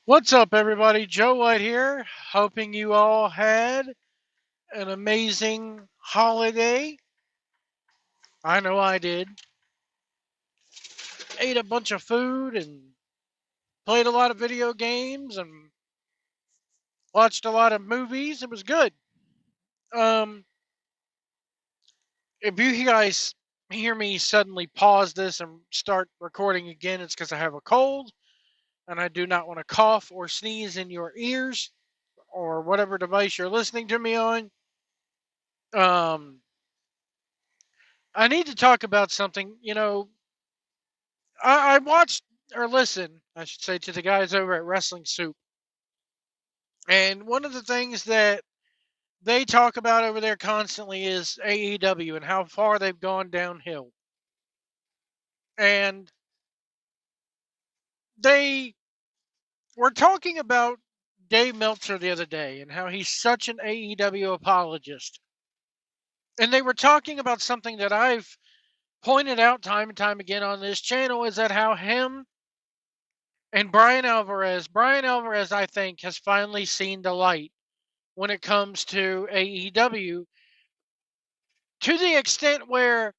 What's up, everybody? Joe White here. Hoping you all had an amazing holiday. I know I did. Ate a bunch of food and played a lot of video games and watched a lot of movies. It was good. Um, if you guys hear me suddenly pause this and start recording again, it's because I have a cold and I do not want to cough or sneeze in your ears or whatever device you're listening to me on. Um, I need to talk about something. I watched or listened, I should say, to the guys over at Wrestling Soup. And one of the things that they talk about over there constantly is AEW and how far they've gone downhill. And they were talking about Dave Meltzer the other day and how he's such an AEW apologist. And they were talking about something that I've pointed out time and time again on this channel is that how him and Brian Alvarez, I think, has finally seen the light when it comes to AEW to the extent where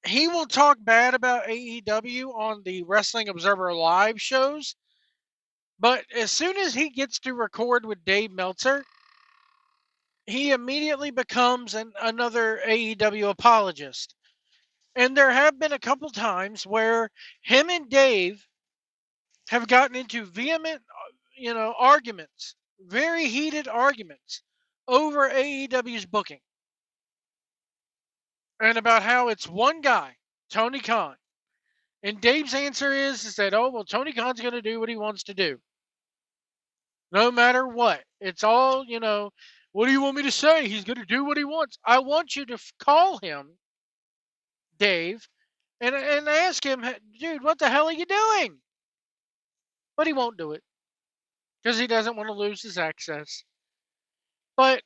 he will talk bad about AEW on the Wrestling Observer Live shows. But as soon as he gets to record with Dave Meltzer, he immediately becomes another AEW apologist. And there have been a couple times where him and Dave have gotten into vehement, arguments, very heated arguments over AEW's booking. And about how it's one guy, Tony Khan. And Dave's answer is that, oh, well, Tony Khan's going to do what he wants to do. No matter what. It's all, what do you want me to say? He's going to do what he wants. I want you to call him, Dave, and ask him, dude, what the hell are you doing? But he won't do it because he doesn't want to lose his access. But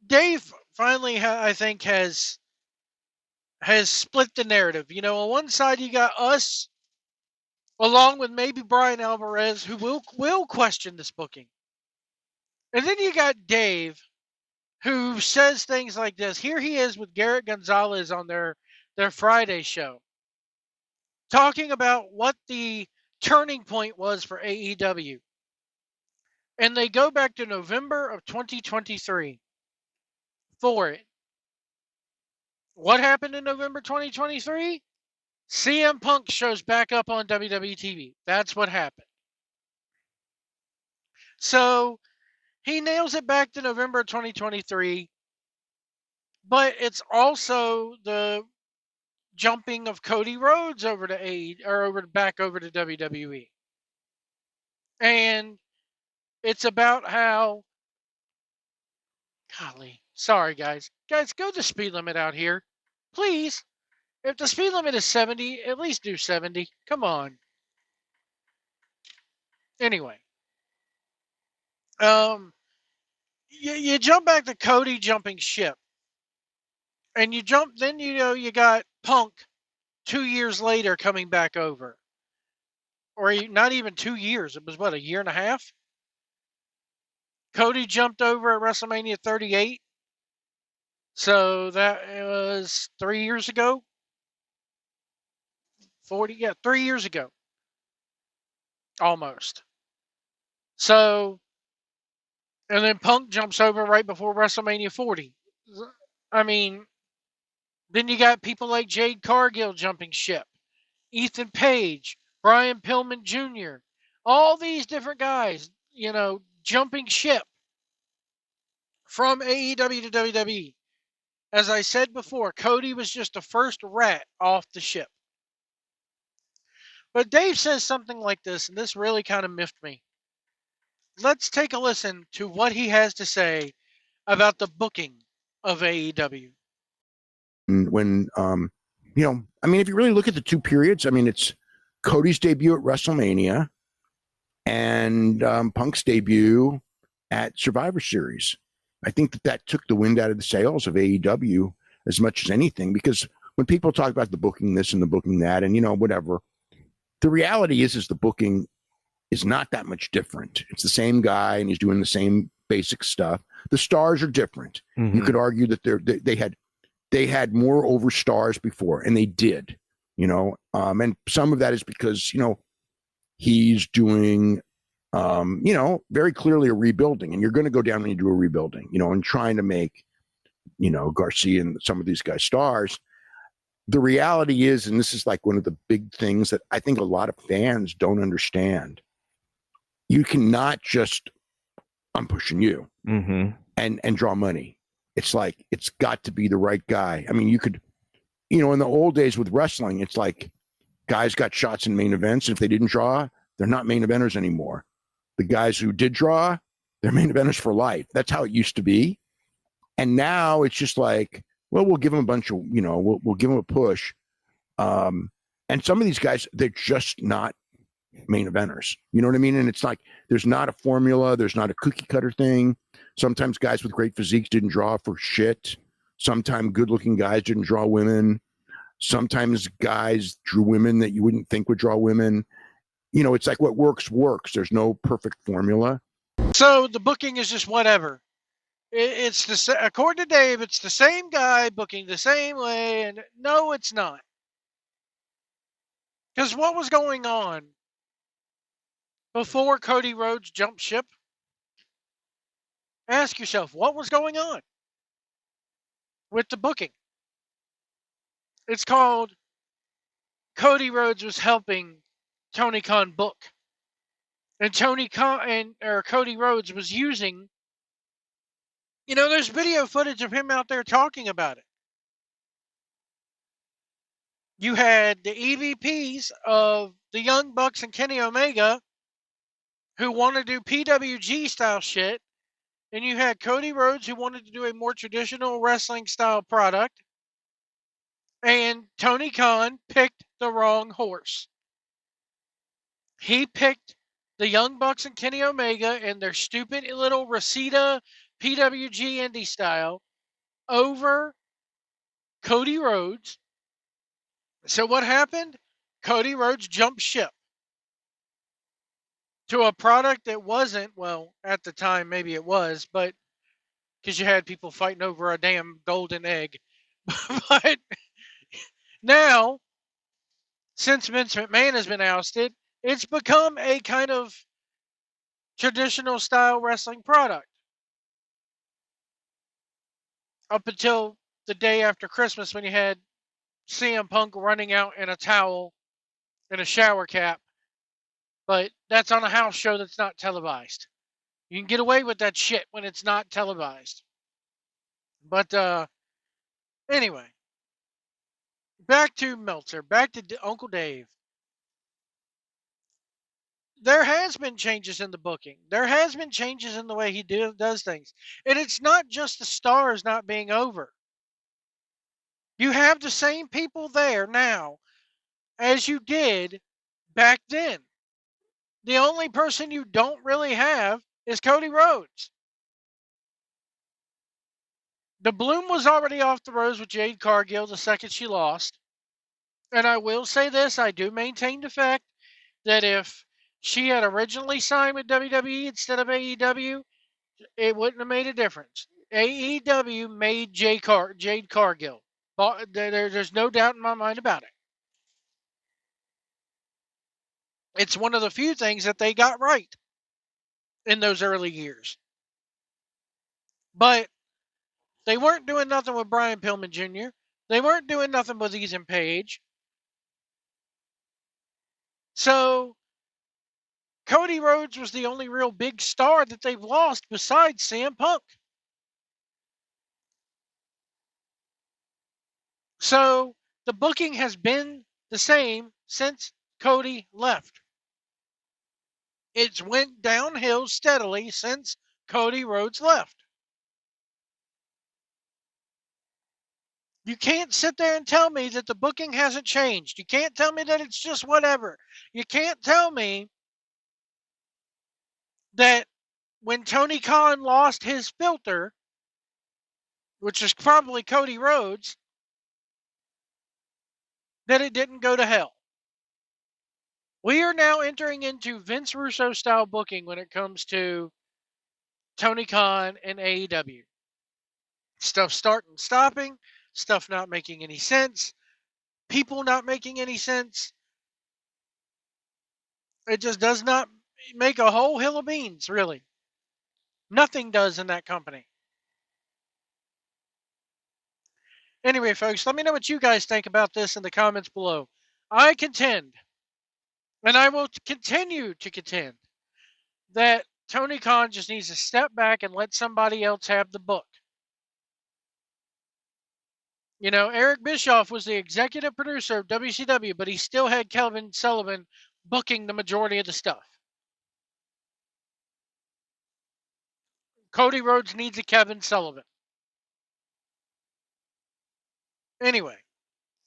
Dave finally, I think, has split the narrative. On one side you got us, along with maybe Brian Alvarez, who will question this booking, and then you got Dave, who says things like this. Here he is with Garrett Gonzalez on their Friday show, talking about what the turning point was for AEW, and they go back to November of 2023 for it. What happened in November 2023? CM Punk shows back up on WWE TV. That's what happened. So he nails it back to November 2023, but it's also the jumping of Cody Rhodes over to back over to WWE. And it's about how, golly, sorry guys. Guys, go the speed limit out here. Please. If the speed limit is 70, at least do 70. Come on. Anyway, you jump back to Cody jumping ship, and then you got Punk 2 years later coming back over, or not even 2 years. It was what, a year and a half. Cody jumped over at WrestleMania 38, so that was 3 years ago. 3 years ago, almost. So, and then Punk jumps over right before WrestleMania 40. I mean, then you got people like Jade Cargill jumping ship, Ethan Page, Brian Pillman Jr., all these different guys, jumping ship from AEW to WWE. As I said before, Cody was just the first rat off the ship. But Dave says something like this, and this really kind of miffed me. Let's take a listen to what he has to say about the booking of AEW. When, if you really look at the two periods, it's Cody's debut at WrestleMania and Punk's debut at Survivor Series. I think that took the wind out of the sails of AEW as much as anything, because when people talk about the booking this and the booking that and, whatever, the reality is the booking is not that much different. It's the same guy, and he's doing the same basic stuff. The stars are different. You could argue that they had more over stars before, and they did. And some of that is because he's doing very clearly a rebuilding, and you're going to go down when you do a rebuilding, and trying to make Garcia and some of these guys stars. The reality is, and this is like one of the big things that I think a lot of fans don't understand, you cannot just, I'm pushing you and draw money. It's like, it's got to be the right guy. I mean, you could, in the old days with wrestling, it's like guys got shots in main events. And if they didn't draw, they're not main eventers anymore. The guys who did draw, they're main eventers for life. That's how it used to be. And now it's just like, well, we'll give them a bunch of, we'll give them a push. And some of these guys, they're just not main eventers. You know what I mean? And it's like, there's not a formula. There's not a cookie cutter thing. Sometimes guys with great physiques didn't draw for shit. Sometimes good looking guys didn't draw women. Sometimes guys drew women that you wouldn't think would draw women. It's like what works. There's no perfect formula. So the booking is just whatever. It's according to Dave, it's the same guy booking the same way, and no, it's not. Because what was going on before Cody Rhodes jumped ship? Ask yourself, what was going on with the booking? It's called Cody Rhodes was helping Tony Khan book, and Cody Rhodes was using. There's video footage of him out there talking about it. You had the EVPs of the Young Bucks and Kenny Omega who want to do PWG style shit, and you had Cody Rhodes who wanted to do a more traditional wrestling style product, and Tony Khan picked the wrong horse. He picked the Young Bucks and Kenny Omega and their stupid little Reseda PWG indie style over Cody Rhodes. So what happened? Cody Rhodes jumped ship to a product that wasn't, well, at the time maybe it was, but because you had people fighting over a damn golden egg. But now, since Vince McMahon has been ousted, it's become a kind of traditional style wrestling product. Up until the day after Christmas when you had CM Punk running out in a towel and a shower cap. But that's on a house show that's not televised. You can get away with that shit when it's not televised. But anyway, back to Meltzer, back to Uncle Dave. There has been changes in the booking. There has been changes in the way he does things. And it's not just the stars not being over. You have the same people there now as you did back then. The only person you don't really have is Cody Rhodes. The bloom was already off the rose with Jade Cargill the second she lost. And I will say this, I do maintain the fact that if she had originally signed with WWE instead of AEW, it wouldn't have made a difference. AEW made Jade Cargill. There's no doubt in my mind about it. It's one of the few things that they got right in those early years. But they weren't doing nothing with Brian Pillman Jr. They weren't doing nothing with Ethan Page. So Cody Rhodes was the only real big star that they've lost besides CM Punk. So the booking has been the same since Cody left. It's went downhill steadily since Cody Rhodes left. You can't sit there and tell me that the booking hasn't changed. You can't tell me that it's just whatever. You can't tell me that when Tony Khan lost his filter, which is probably Cody Rhodes, that it didn't go to hell. We are now entering into Vince Russo style booking when it comes to Tony Khan and AEW. Stuff starting, stopping, stuff not making any sense, people not making any sense. It just does not make a whole hill of beans, really. Nothing does in that company. Anyway, folks, let me know what you guys think about this in the comments below. I contend, and I will continue to contend, that Tony Khan just needs to step back and let somebody else have the book. You know, Eric Bischoff was the executive producer of WCW, but he still had Kevin Sullivan booking the majority of the stuff. Cody Rhodes needs a Kevin Sullivan. Anyway,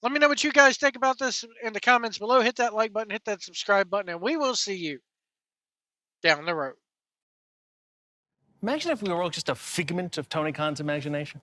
let me know what you guys think about this in the comments below. Hit that like button, hit that subscribe button, and we will see you down the road. Imagine if we were all just a figment of Tony Khan's imagination.